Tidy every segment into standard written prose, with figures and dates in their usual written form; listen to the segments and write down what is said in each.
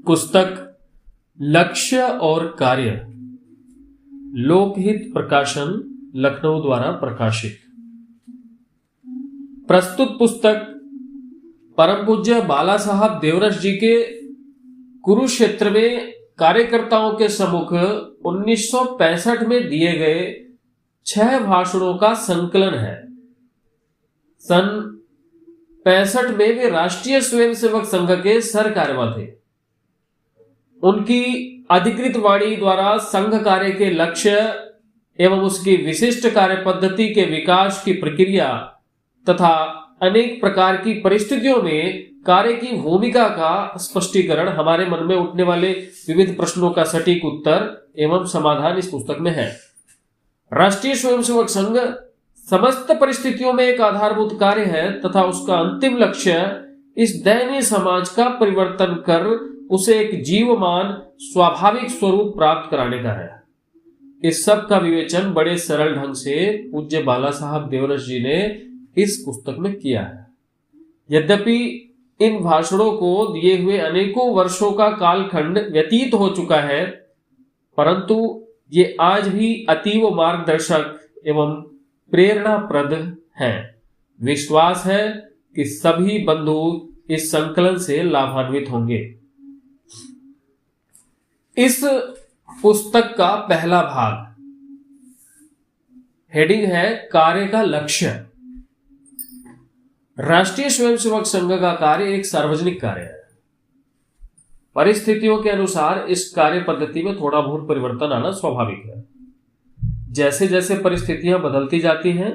पुस्तक लक्ष्य और कार्य, लोकहित प्रकाशन, लखनऊ द्वारा प्रकाशित। प्रस्तुत पुस्तक परम पूज्य बाला साहब देवरस जी के कुरुक्षेत्र में कार्यकर्ताओं के सम्मुख 1965 में दिए गए 6 भाषणों का संकलन है। सन 65 में वे राष्ट्रीय स्वयंसेवक संघ के सरकार्यवाह थे। उनकी अधिकृत वाणी द्वारा संघ कार्य के लक्ष्य एवं उसकी विशिष्ट कार्य पद्धति के विकास की प्रक्रिया तथा अनेक प्रकार की परिस्थितियों में कार्य की भूमिका का स्पष्टीकरण, हमारे मन में उठने वाले विविध प्रश्नों का सटीक उत्तर एवं समाधान इस पुस्तक में है। राष्ट्रीय स्वयंसेवक संघ समस्त परिस्थितियों में एक आधारभूत कार्य है तथा उसका अंतिम लक्ष्य इस दयनीय समाज का परिवर्तन कर उसे एक जीवमान स्वाभाविक स्वरूप प्राप्त कराने का है। इस सब का विवेचन बड़े सरल ढंग से पूज्य बाला साहब देवरस जी ने इस पुस्तक में किया है। यद्यपि इन भाषणों को दिए हुए अनेकों वर्षों का कालखंड व्यतीत हो चुका है, परंतु ये आज भी अतीव मार्गदर्शक एवं प्रेरणाप्रद हैं। विश्वास है कि सभी बंधु इस संकलन से लाभान्वित होंगे। इस पुस्तक का पहला भाग, हेडिंग है कार्य का लक्ष्य। राष्ट्रीय स्वयंसेवक संघ का कार्य एक सार्वजनिक कार्य है। परिस्थितियों के अनुसार इस कार्य पद्धति में थोड़ा बहुत परिवर्तन आना स्वाभाविक है। जैसे जैसे परिस्थितियां बदलती जाती हैं,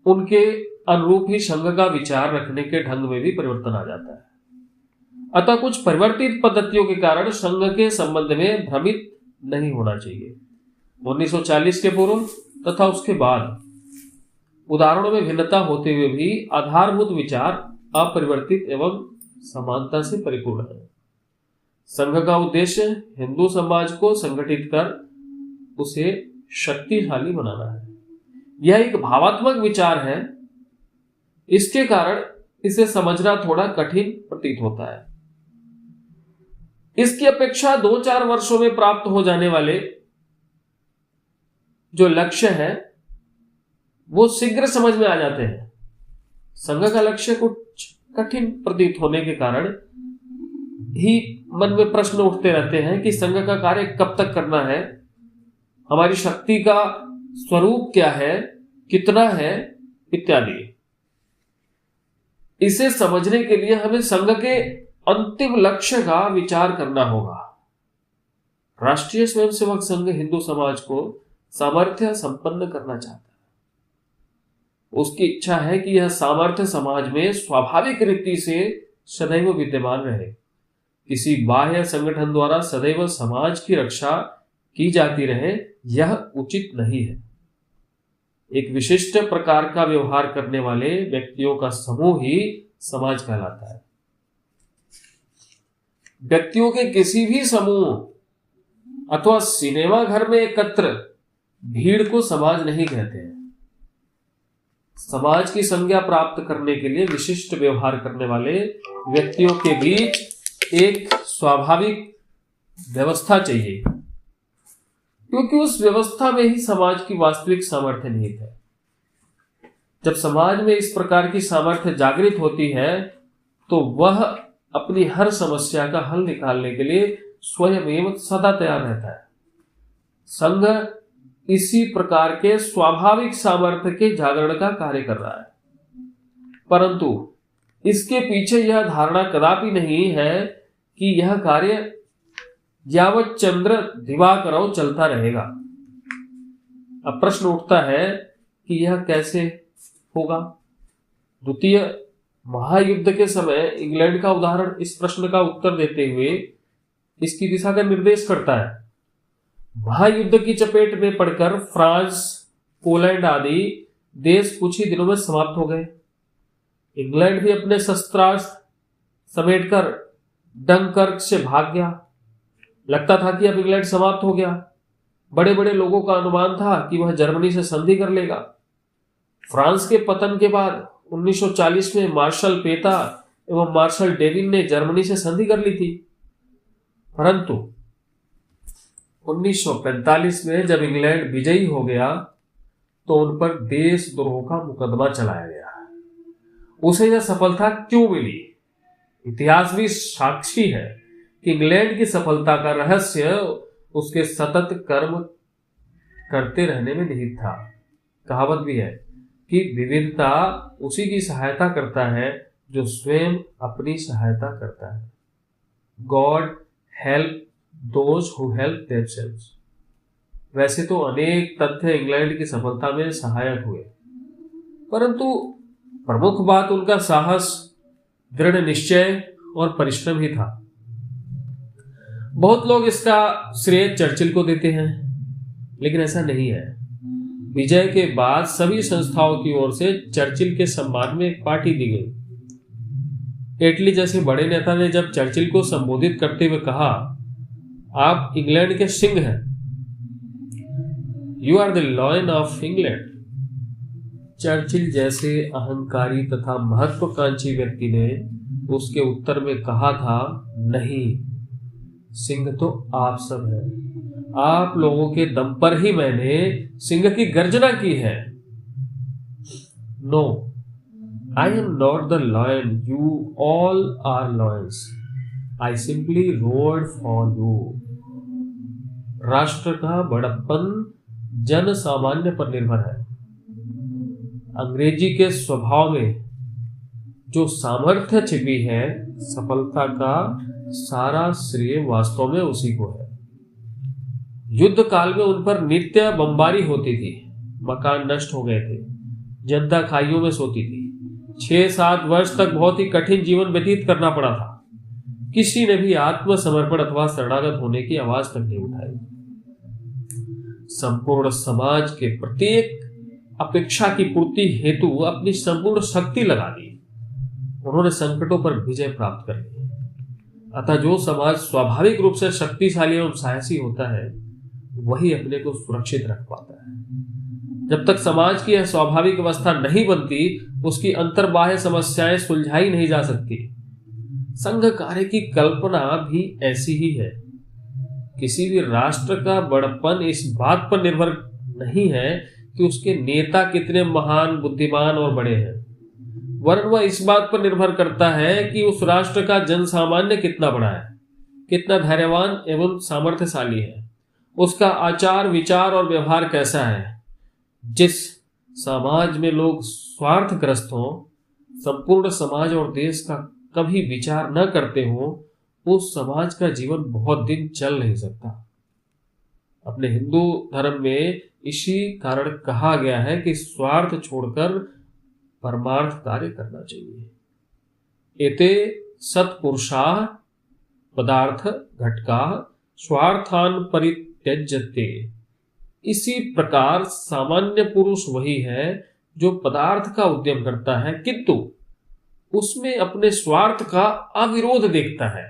उनके अनुरूप ही संघ का विचार रखने के ढंग में भी परिवर्तन आ जाता है। अतः कुछ परिवर्तित पद्धतियों के कारण संघ के संबंध में भ्रमित नहीं होना चाहिए। 1940 के पूर्व तथा उसके बाद उदाहरणों में भिन्नता होते हुए भी आधारभूत विचार अपरिवर्तित एवं समानता से परिपूर्ण है। संघ का उद्देश्य हिंदू समाज को संगठित कर उसे शक्तिशाली बनाना है। यह एक भावात्मक विचार है, इसके कारण इसे समझना थोड़ा कठिन प्रतीत होता है। इसकी अपेक्षा 2-4 वर्षों में प्राप्त हो जाने वाले जो लक्ष्य है वो शीघ्र समझ में आ जाते हैं। संघ का लक्ष्य कुछ कठिन प्रतीत होने के कारण ही मन में प्रश्न उठते रहते हैं कि संघ का कार्य कब तक करना है, हमारी शक्ति का स्वरूप क्या है, कितना है, इत्यादि। इसे समझने के लिए हमें संघ के अंतिम लक्ष्य का विचार करना होगा। राष्ट्रीय स्वयंसेवक संघ हिंदू समाज को सामर्थ्य संपन्न करना चाहता है। उसकी इच्छा है कि यह सामर्थ्य समाज में स्वाभाविक रीति से सदैव विद्यमान रहे। किसी बाह्य संगठन द्वारा सदैव समाज की रक्षा की जाती रहे, यह उचित नहीं है। एक विशिष्ट प्रकार का व्यवहार करने वाले व्यक्तियों का समूह ही समाज कहलाता है। व्यक्तियों के किसी भी समूह अथवा सिनेमा घर में एकत्र भीड़ को समाज नहीं कहते हैं। समाज की संज्ञा प्राप्त करने के लिए विशिष्ट व्यवहार करने वाले व्यक्तियों के बीच एक स्वाभाविक व्यवस्था चाहिए, क्योंकि उस व्यवस्था में ही समाज की वास्तविक सामर्थ्य निहित है। जब समाज में इस प्रकार की सामर्थ्य जागृत होती है तो वह अपनी हर समस्या का हल निकालने के लिए स्वयं सदा तैयार रहता है। संघ इसी प्रकार के स्वाभाविक सामर्थ्य के जागरण का कार्य कर रहा है, परंतु इसके पीछे यह धारणा कदापि नहीं है कि यह कार्य यावत चंद्र दिवाकरौ चलता रहेगा। अब प्रश्न उठता है कि यह कैसे होगा। द्वितीय महायुद्ध के समय इंग्लैंड का उदाहरण इस प्रश्न का उत्तर देते हुए इसकी दिशा का निर्देश करता है। महायुद्ध की चपेट में पड़कर फ्रांस, पोलैंड आदि देश कुछ ही दिनों में समाप्त हो गए। इंग्लैंड भी अपने शस्त्रास्त्र समेटकर डंकर्क से भाग गया। लगता था कि अब इंग्लैंड समाप्त हो गया। बड़े बड़े लोगों का अनुमान था कि वह जर्मनी से संधि कर लेगा। फ्रांस के पतन के बाद 1940 में मार्शल पेता एवं मार्शल डेविन ने जर्मनी से संधि कर ली थी। परंतु 1945 में जब इंग्लैंड विजयी हो गया तो उन पर देशद्रोह का मुकदमा चलाया गया। उसे यह सफलता क्यों मिली? इतिहास भी साक्षी है कि इंग्लैंड की सफलता का रहस्य उसके सतत कर्म करते रहने में निहित था। कहावत भी है कि विविधता उसी की सहायता करता है जो स्वयं अपनी सहायता करता है। God help those who help themselves. वैसे तो अनेक तथ्य इंग्लैंड की सफलता में सहायक हुए, परंतु प्रमुख बात उनका साहस, दृढ़ निश्चय और परिश्रम ही था। बहुत लोग इसका श्रेय चर्चिल को देते हैं, लेकिन ऐसा नहीं है। विजय के बाद सभी संस्थाओं की ओर से चर्चिल के सम्मान में एक पार्टी दी गई। एटली जैसे बड़े नेता ने जब चर्चिल को संबोधित करते हुए कहा, आप इंग्लैंड के सिंह हैं, you are the lion of England. Churchill जैसे अहंकारी तथा महत्वाकांक्षी व्यक्ति ने उसके उत्तर में कहा था, नहीं, सिंह तो आप सब हैं। आप लोगों के दम पर ही मैंने सिंह की गर्जना की है। No, I am not the lion, you all are lions. I simply roared for you. राष्ट्र का बड़प्पन जन सामान्य पर निर्भर है। अंग्रेजी के स्वभाव में जो सामर्थ्य छिपी है, सफलता का सारा श्रेय वास्तव में उसी को है। युद्ध काल में उन पर नित्य बमबारी होती थी, मकान नष्ट हो गए थे, जनता खाइयों में सोती थी। 6-7 वर्ष तक बहुत ही कठिन जीवन व्यतीत करना पड़ा था। किसी ने भी आत्मसमर्पण अथवा शरणागत होने की आवाज तक नहीं उठाई। संपूर्ण समाज के प्रत्येक अपेक्षा की पूर्ति हेतु अपनी संपूर्ण शक्ति लगा दी। उन्होंने संकटों पर विजय प्राप्त कर ली। अतः जो समाज स्वाभाविक रूप से शक्तिशाली एवं साहसी होता है, वही अपने को सुरक्षित रख पाता है। जब तक समाज की यह स्वाभाविक अवस्था नहीं बनती, उसकी अंतर्बाह्य समस्याएं सुलझाई नहीं जा सकती। संघ कार्य की कल्पना भी ऐसी ही है। किसी भी राष्ट्र का बड़प्पन इस बात पर निर्भर नहीं है कि उसके नेता कितने महान, बुद्धिमान और बड़े हैं, वरन वह इस बात पर निर्भर करता है कि उस राष्ट्र का जनसामान्य कितना बड़ा है, कितना धैर्यवान एवं सामर्थ्यशाली है, उसका आचार, विचार और व्यवहार कैसा है। जिस समाज में लोग स्वार्थग्रस्त हों, संपूर्ण समाज और देश का कभी विचार न करते हो, उस समाज का जीवन बहुत दिन चल नहीं सकता। अपने हिंदू धर्म में इसी कारण कहा गया है कि स्वार्थ छोड़कर परमार्थ कार्य करना चाहिए। एते सत्पुरुषाः पदार्थ घटकाः स्वार्थान परित्यज्यते। इसी प्रकार सामान्य पुरुष वही है जो पदार्थ का उद्यम करता है, किंतु उसमें अपने स्वार्थ का अविरोध देखता है।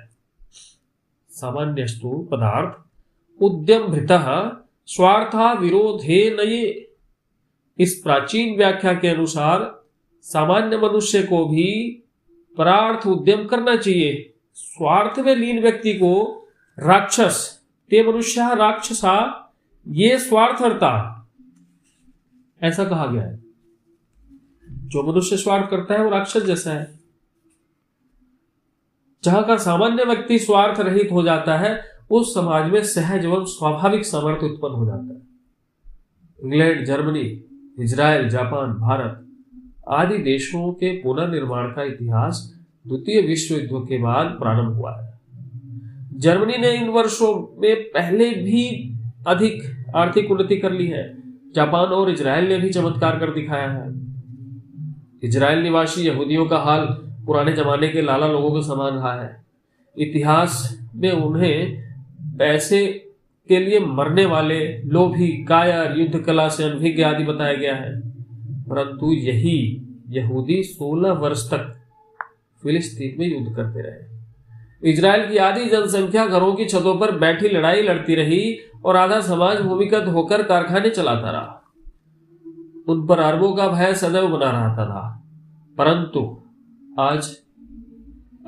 सामान्यस्तु पदार्थ उद्यम भृतः स्वार्था विरोधे नये। इस प्राचीन व्याख्या के अनुसार सामान्य मनुष्य को भी परार्थ उद्यम करना चाहिए। स्वार्थ में लीन व्यक्ति को राक्षस, ते मनुष्य राक्षसा, ये स्वार्थहर्ता, ऐसा कहा गया है। जो मनुष्य स्वार्थ करता है वो राक्षस जैसा है। जहां का सामान्य व्यक्ति स्वार्थ रहित हो जाता है, उस समाज में सहज एवं स्वाभाविक सामर्थ्य उत्पन्न हो जाता है। England, Germany, Israel, Japan, Bharat आदि देशों के पुनर्निर्माण का इतिहास द्वितीय विश्व युद्ध के बाद प्रारंभ हुआ है। जर्मनी ने इन वर्षों में पहले भी अधिक आर्थिक उन्नति कर ली है। जापान और इजराइल ने भी चमत्कार कर दिखाया है। इजराइल निवासी यहूदियों का हाल पुराने जमाने के लाला लोगों के समान रहा है। इतिहास में उन्हें पैसे के लिए मरने वाले, लोभी, कायर, युद्ध कला से अनभिज्ञ आदि बताया गया है। परंतु यही यहूदी 16 वर्ष तक फिलिस्तीन में युद्ध करते रहे। इजराइल की आधी जनसंख्या घरों की छतों पर बैठी लड़ाई लड़ती रही और आधा समाज भूमिगत होकर कारखाने चलाता रहा। उन पर अरबों का भय सदैव बना रहता था। परंतु आज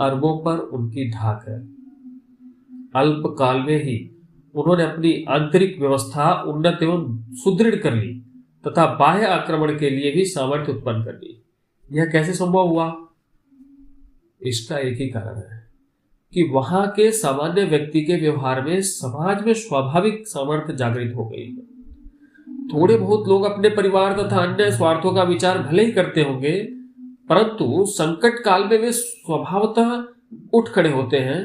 अरबों पर उनकी धाक है। अल्प काल में ही उन्होंने अपनी आंतरिक व्यवस्था उन्नत एवं सुदृढ़ कर ली तथा बाह्य आक्रमण के लिए भी सामर्थ्य उत्पन्न कर ली। यह कैसे संभव हुआ? इसका एक ही कारण है कि वहां के सामान्य व्यक्ति के व्यवहार में समाज में स्वाभाविक सामर्थ्य जागृत हो गई है। थोड़े बहुत लोग अपने परिवार तथा अन्य स्वार्थों का विचार भले ही करते होंगे, परंतु संकट काल में वे स्वभावतः उठ खड़े होते हैं।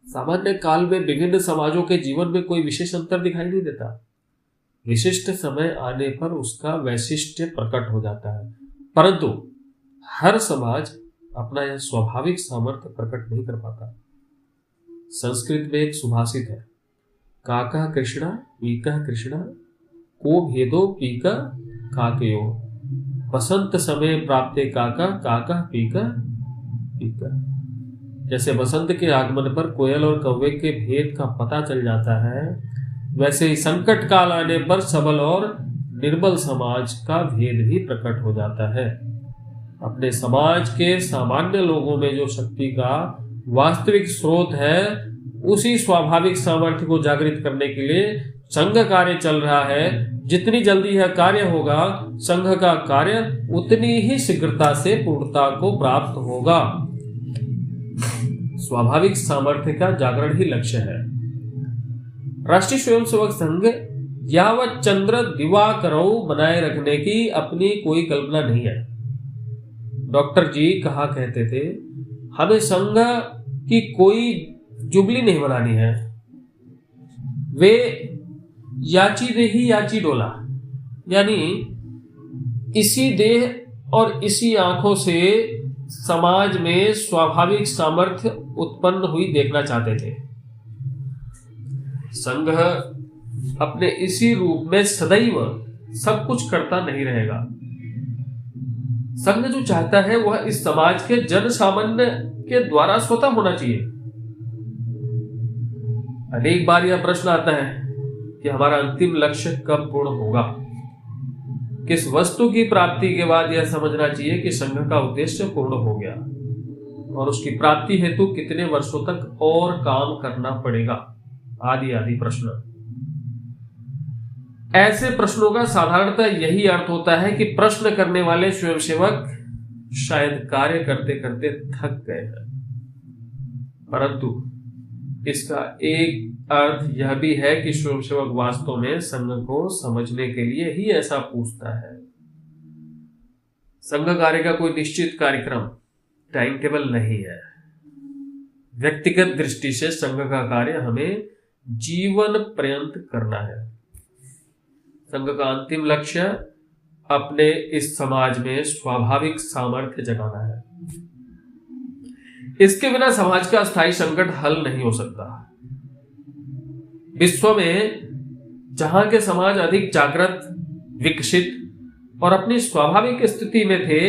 सामान्य काल में विभिन्न समाजों के जीवन में कोई विशेष अंतर दिखाई नहीं देता। विशिष्ट समय आने पर उसका वैशिष्ट्य प्रकट हो जाता है, परंतु हर समाज अपना यह स्वाभाविक सामर्थ्य प्रकट नहीं कर पाता। संस्कृत में एक सुभाषित है, काका कृष्णा पीका कृष्णा को भेदो पीका काकयो, बसंत समय प्राप्ते काका काका पीका पीका। जैसे बसंत के आगमन पर कोयल और कौवे के भेद का पता चल जाता है, वैसे ही संकट काल आने पर सबल और निर्बल समाज का भेद भी प्रकट हो जाता है। अपने समाज के सामान्य लोगों में जो शक्ति का वास्तविक स्रोत है, उसी स्वाभाविक सामर्थ्य को जागृत करने के लिए संघ कार्य चल रहा है। जितनी जल्दी यह कार्य होगा, संघ का कार्य उतनी ही शीघ्रता से पूर्णता को प्राप्त होगा। स्वाभाविक सामर्थ्य का जागरण ही लक्ष्य है। राष्ट्रीय स्वयंसेवक संघ यावत चंद्र दिवाकरौ बनाए रखने की अपनी कोई कल्पना नहीं है। डॉक्टर जी कहा करते थे, हमें संघ की कोई जुबली नहीं बनानी है। वे याची देही याची डोला, यानी इसी देह और इसी आंखों से समाज में स्वाभाविक सामर्थ्य उत्पन्न हुई देखना चाहते थे। संघ अपने इसी रूप में सदैव सब कुछ करता नहीं रहेगा। संघ जो चाहता है वह इस समाज के जन सामान्य के द्वारा स्वतः होना चाहिए। अनेक बार यह प्रश्न आता है कि हमारा अंतिम लक्ष्य कब पूर्ण होगा। किस वस्तु की प्राप्ति के बाद यह समझना चाहिए कि संघ का उद्देश्य पूर्ण हो गया और उसकी प्राप्ति हेतु कितने वर्षों तक और काम करना पड़ेगा, आदि आदि प्रश्न। ऐसे प्रश्नों का साधारणतः यही अर्थ होता है कि प्रश्न करने वाले स्वयंसेवक शायद कार्य करते करते थक गए हैं। परंतु इसका एक अर्थ यह भी है कि स्वयंसेवक वास्तव में संघ को समझने के लिए ही ऐसा पूछता है। संघ कार्य का कोई निश्चित कार्यक्रम, टाइम टेबल नहीं है। व्यक्तिगत दृष्टि से संघ का कार्य हमें जीवन पर्यंत करना है। संघ का अंतिम लक्ष्य अपने इस समाज में स्वाभाविक सामर्थ्य जगाना है। इसके बिना समाज का स्थायी संकट हल नहीं हो सकता। विश्व में जहां के समाज अधिक जागृत, विकसित और अपनी स्वाभाविक स्थिति में थे,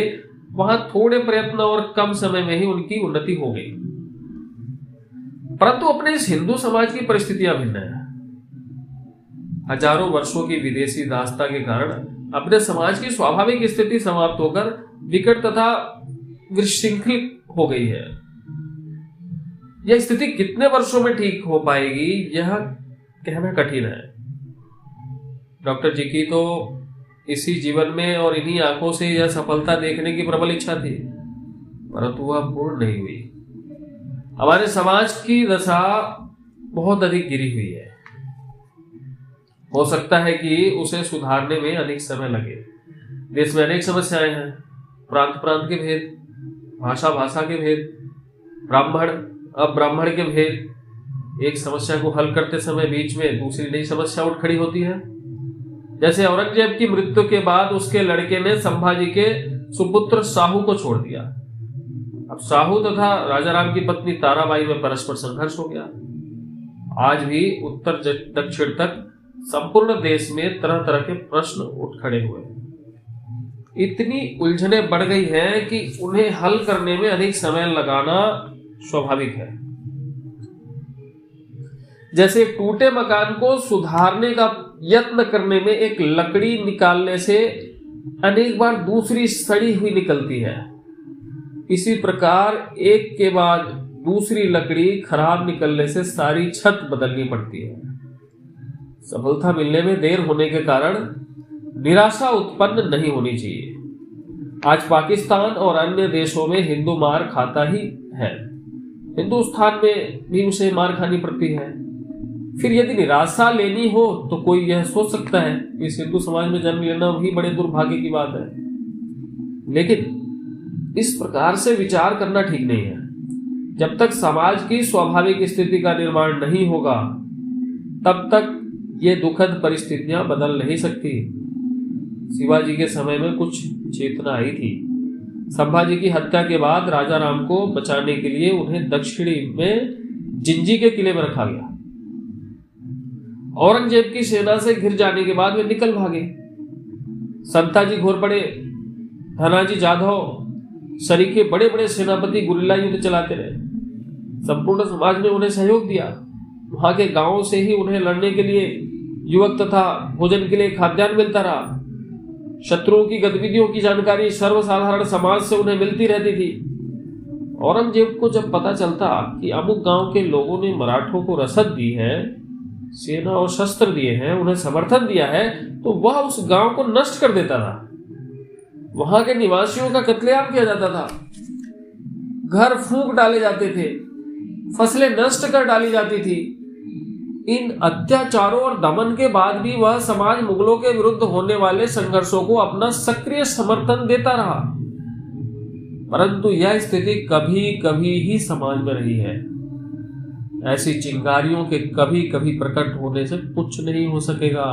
वहां थोड़े प्रयत्न और कम समय में ही उनकी उन्नति हो गई। परंतु अपने इस हिंदू समाज की परिस्थितियां भिन्न है। हजारों वर्षों की विदेशी दासता के कारण अपने समाज की स्वाभाविक स्थिति समाप्त होकर विकट तथा विशृंखल हो गई है। यह स्थिति कितने वर्षों में ठीक हो पाएगी, यह कहना कठिन है। डॉक्टर जी की तो इसी जीवन में और इन्हीं आंखों से यह सफलता देखने की प्रबल इच्छा थी, परंतु वह पूर्ण नहीं हुई। हमारे समाज की दशा बहुत अधिक गिरी हुई है। हो सकता है कि उसे सुधारने में अधिक समय लगे। देश में अनेक समस्याएं हैं, प्रांत प्रांत के भेद, भाषा भाषा के भेद, ब्राह्मण अब्राह्मण के भेद। एक समस्या को हल करते समय बीच में दूसरी नई समस्या उठ खड़ी होती है। जैसे औरंगजेब की मृत्यु के बाद उसके लड़के ने संभाजी के सुपुत्र साहू को छोड़ दिया। अब साहू तथा राजाराम की पत्नी ताराबाई में परस्पर संघर्ष हो गया। आज भी उत्तर दक्षिण तक संपूर्ण देश में तरह तरह के प्रश्न उठ खड़े हुए हैं। इतनी उलझने बढ़ गई हैं कि उन्हें हल करने में अधिक समय लगाना स्वाभाविक है। जैसे टूटे मकान को सुधारने का यत्न करने में एक लकड़ी निकालने से अनेक बार दूसरी सड़ी हुई निकलती है, इसी प्रकार एक के बाद दूसरी लकड़ी खराब निकलने से सारी छत बदलनी पड़ती है। सफलता मिलने में देर होने के कारण निराशा उत्पन्न नहीं होनी चाहिए। आज पाकिस्तान और अन्य देशों में हिंदू मार खाता ही है, हिंदुस्तान में भी उसे मार खानी पड़ती है। फिर यदि निराशा लेनी हो तो कोई यह सोच सकता है कि इस हिंदू समाज में जन्म लेना भी बड़े दुर्भाग्य की बात है, लेकिन इस प्रकार से विचार करना ठीक नहीं है। जब तक समाज की स्वाभाविक स्थिति का निर्माण नहीं होगा तब तक ये दुखद परिस्थितियां बदल नहीं सकती। शिवाजी के समय में कुछ चेतना आई थी। संभाजी की हत्या के बाद राजा राम को बचाने के लिए उन्हें दक्षिणी में जिंजी के किले में रखा गया। औरंगजेब की सेना से घिर जाने के बाद वे निकल भागे। संताजी घोरपड़े, धनाजी जाधव सरीखे बड़े बड़े सेनापति गुरिल्ला युद्ध चलाते रहे। संपूर्ण समाज ने उन्हें सहयोग दिया। वहां के गांवों से ही उन्हें लड़ने के लिए युवक तथा भोजन के लिए खाद्यान्न मिलता रहा। शत्रुओं की गतिविधियों की जानकारी सर्वसाधारण समाज से उन्हें मिलती रहती थी। औरंगजेब को जब पता चलता कि अमुक गांव के लोगों ने मराठों को रसद दी है, सेना और शस्त्र दिए हैं, उन्हें समर्थन दिया है, तो वह उस गांव को नष्ट कर देता था। वहां के निवासियों का कत्लेआम किया जाता था, घर फूंक डाले जाते थे, फसलें नष्ट कर डाली जाती थी। इन अत्याचारों और दमन के बाद भी वह समाज मुगलों के विरुद्ध होने वाले संघर्षों को अपना सक्रिय समर्थन देता रहा। परंतु यह स्थिति कभी कभी ही समाज में रही है। ऐसी चिंगारियों के कभी कभी प्रकट होने से कुछ नहीं हो सकेगा।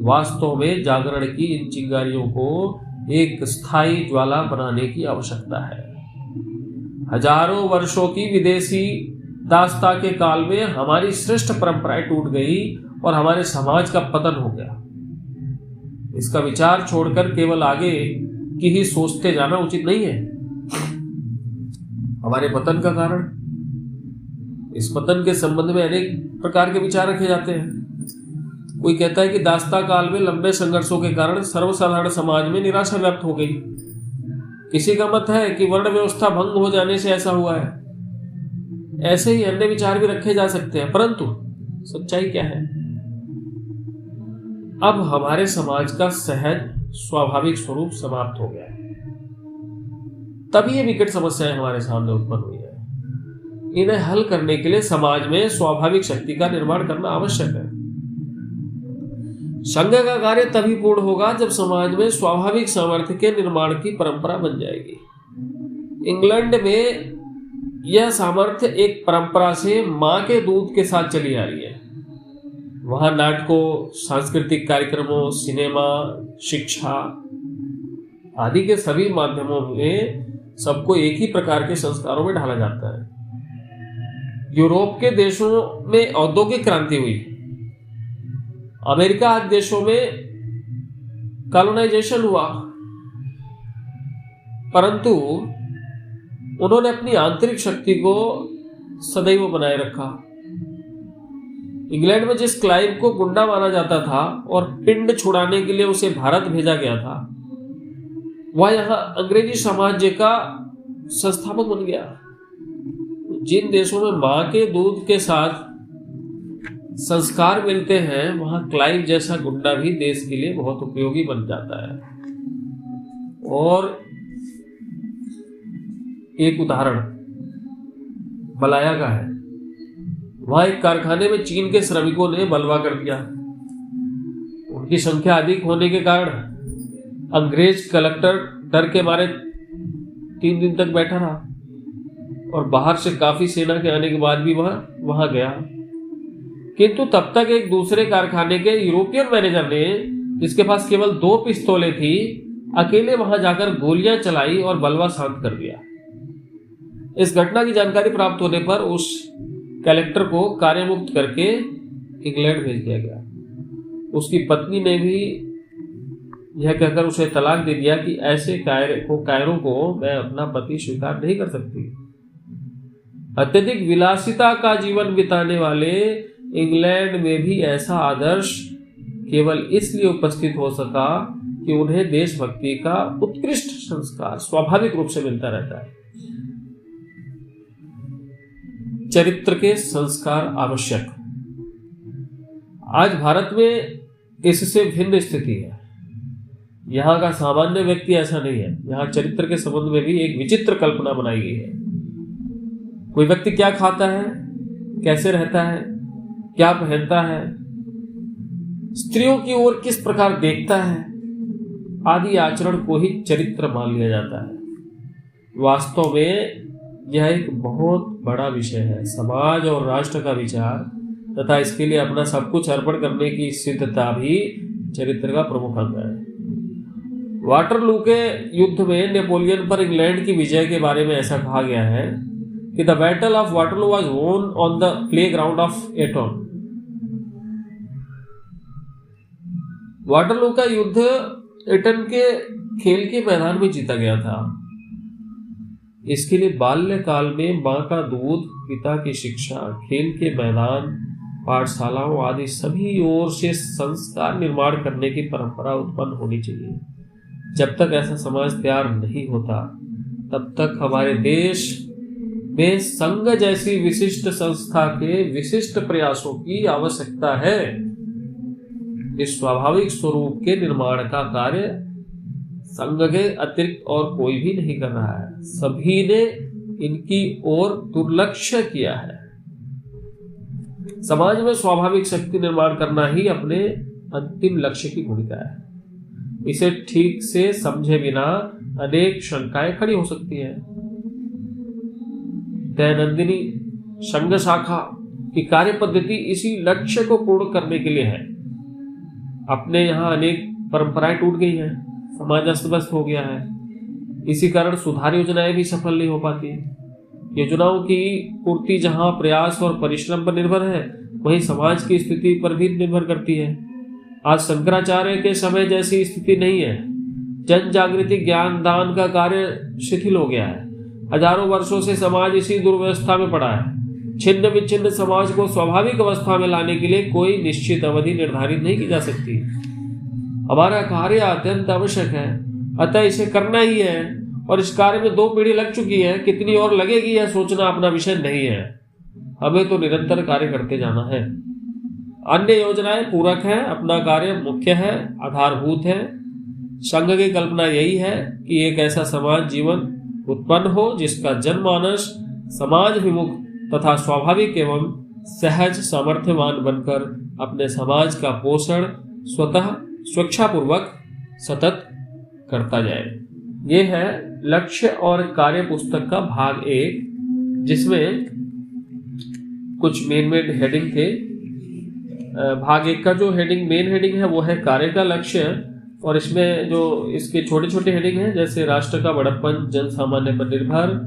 वास्तव में जागरण की इन चिंगारियों को एक स्थायी ज्वाला बनाने की आवश्यकता है। हजारों वर्षों की विदेशी दास्ता के काल में हमारी श्रेष्ठ परंपराएं टूट गई और हमारे समाज का पतन हो गया। इसका विचार छोड़कर केवल आगे की ही सोचते जाना उचित नहीं है। हमारे पतन का कारण, इस पतन के संबंध में अनेक प्रकार के विचार रखे जाते हैं। कोई कहता है कि दास्ता काल में लंबे संघर्षों के कारण सर्वसाधारण समाज में निराशा व्याप्त हो गई। किसी का मत है कि वर्ण व्यवस्था भंग हो जाने से ऐसा हुआ है। ऐसे ही अन्य विचार भी रखे जा सकते हैं, परंतु सच्चाई क्या है? अब हमारे समाज का सहज स्वाभाविक स्वरूप समाप्त हो गया है। तभी ये विकट समस्याएं हमारे सामने उत्पन्न हुई है। इन्हें हल करने के लिए समाज में स्वाभाविक शक्ति का निर्माण करना आवश्यक है। संघ का कार्य तभी पूर्ण होगा जब समाज में स्वाभाविक सामर्थ्य के निर्माण की परंपरा बन जाएगी। इंग्लैंड में यह सामर्थ्य एक परंपरा से मां के दूध के साथ चली आ रही है। वहां नाटकों, सांस्कृतिक कार्यक्रमों, सिनेमा, शिक्षा आदि के सभी माध्यमों में सबको एक ही प्रकार के संस्कारों में ढाला जाता है। यूरोप के देशों में औद्योगिक क्रांति हुई। अमेरिका आदि देशों में कॉलोनाइजेशन हुआ, परंतु उन्होंने अपनी आंतरिक शक्ति को सदैव बनाए रखा। इंग्लैंड में जिस क्लाइव को गुंडा माना जाता था और पिंड छुड़ाने के लिए उसे भारत भेजा गया था, वह यहां अंग्रेजी साम्राज्य का संस्थापक बन गया। जिन देशों में मां के दूध के साथ संस्कार मिलते हैं, वहां क्लाइव जैसा गुंडा भी देश के लिए बहुत उपयोगी बन जाता है। और एक उदाहरण मलाया का है। वहां एक कारखाने में चीन के श्रमिकों ने बलवा कर दिया। उनकी संख्या अधिक होने के कारण अंग्रेज कलेक्टर डर के मारे 3 दिन तक बैठा रहा और बाहर से काफी सेना के आने के बाद भी वह वहां गया। किंतु तब तक एक दूसरे कारखाने के यूरोपियन मैनेजर ने, जिसके पास केवल 2 पिस्तौलें थी, अकेले वहां जाकर गोलियां चलाई और बलवा शांत कर दिया। इस घटना की जानकारी प्राप्त होने पर उस कलेक्टर को कार्यमुक्त करके इंग्लैंड भेज दिया गया। उसकी पत्नी ने भी यह कहकर उसे तलाक दे दिया कि ऐसे कायरों को मैं अपना पति स्वीकार नहीं कर सकती। अत्यधिक विलासिता का जीवन बिताने वाले इंग्लैंड में भी ऐसा आदर्श केवल इसलिए उपस्थित हो सका कि उन्हें देशभक्ति का उत्कृष्ट संस्कार स्वाभाविक रूप से मिलता रहता है। चरित्र के संस्कार आवश्यक। आज भारत में इससे भिन्न स्थिति है। यहाँ का सामान्य व्यक्ति ऐसा नहीं है। यहाँ चरित्र के संबंध में भी एक विचित्र कल्पना बनाई गई है। कोई व्यक्ति क्या खाता है, कैसे रहता है, क्या पहनता है, स्त्रियों की ओर किस प्रकार देखता है, आदि आचरण को ही चरित्र मान लिया जाता है। वास्तव में यह एक बहुत बड़ा विषय है। समाज और राष्ट्र का विचार तथा इसके लिए अपना सब कुछ अर्पण करने की सिद्धता भी चरित्र का प्रमुख अंग है। वाटरलू के युद्ध में नेपोलियन पर इंग्लैंड की विजय के बारे में ऐसा कहा गया है कि the battle of Waterloo was won on the playground of Eton. Waterloo का युद्ध एटन के खेल के मैदान में जीता गया था। इसके लिए बाल्यकाल में मां का दूध, पिता की शिक्षा, खेल के मैदान, पाठशालाओं आदि सभी ओर से संस्कार निर्माण करने की परंपरा उत्पन्न होनी चाहिए। जब तक ऐसा समाज तैयार नहीं होता तब तक हमारे देश में संघ जैसी विशिष्ट संस्था के विशिष्ट प्रयासों की आवश्यकता है। इस स्वाभाविक स्वरूप के निर्माण का कार्य संघ के अतिरिक्त और कोई भी नहीं कर रहा है। सभी ने इनकी ओर दुर्लक्ष्य किया है। समाज में स्वाभाविक शक्ति निर्माण करना ही अपने अंतिम लक्ष्य की भूमिका है। इसे ठीक से समझे बिना अनेक शंकाएं खड़ी हो सकती हैं। दैनंदिनी संघ शाखा की कार्य पद्धति इसी लक्ष्य को पूर्ण करने के लिए है। अपने यहाँ अनेक परंपराएं टूट गई हैं, समाज अस्त व्यस्त हो गया है। इसी कारण सुधार योजनाएं भी सफल नहीं हो पाती। योजनाओं की पूर्ति जहां प्रयास और परिश्रम पर निर्भर है, वहीं समाज की स्थिति पर भी निर्भर करती है। आज शंकराचार्य के समय जैसी स्थिति नहीं है। जन जागृति ज्ञान दान का कार्य शिथिल हो गया है। हजारों वर्षों से समाज इसी दुर्व्यवस्था में पड़ा है। छिन्न विच्छिन्न समाज को स्वाभाविक अवस्था में लाने के लिए कोई निश्चित अवधि निर्धारित नहीं की जा सकती। हमारा कार्य अत्यंत आवश्यक है, अतः इसे करना ही है। और इस कार्य में 2 पीढ़ी लग चुकी है, कितनी और लगेगी यह सोचना अपना विषय नहीं है। हमें तो निरंतर कार्य करते जाना है। अन्य योजनाएं पूरक हैं, अपना कार्य मुख्य है, आधारभूत है। संघ की कल्पना यही है कि एक ऐसा समाज जीवन उत्पन्न हो जिसका जनमानस समाज विमुख तथा स्वाभाविक एवं सहज सामर्थ्यवान बनकर अपने समाज का पोषण स्वतः स्वेच्छापूर्वक सतत करता जाए। ये है लक्ष्य और कार्य पुस्तक का भाग 1, जिसमें कुछ मेन हेडिंग थे। भाग 1 का जो मेन हेडिंग है वो है कार्य का लक्ष्य, और इसमें जो इसके छोटे छोटे हेडिंग हैं जैसे राष्ट्र का बड़प्पन जन सामान्य पर निर्भर,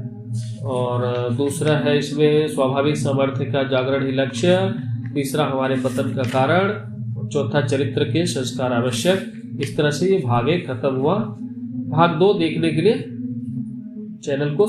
और दूसरा है इसमें स्वाभाविक सामर्थ्य का जागरण ही लक्ष्य, तीसरा हमारे पतन का कारण, चौथा चरित्र के संस्कार आवश्यक। इस तरह से ये भाग 1 खत्म हुआ। भाग 2 देखने के लिए चैनल को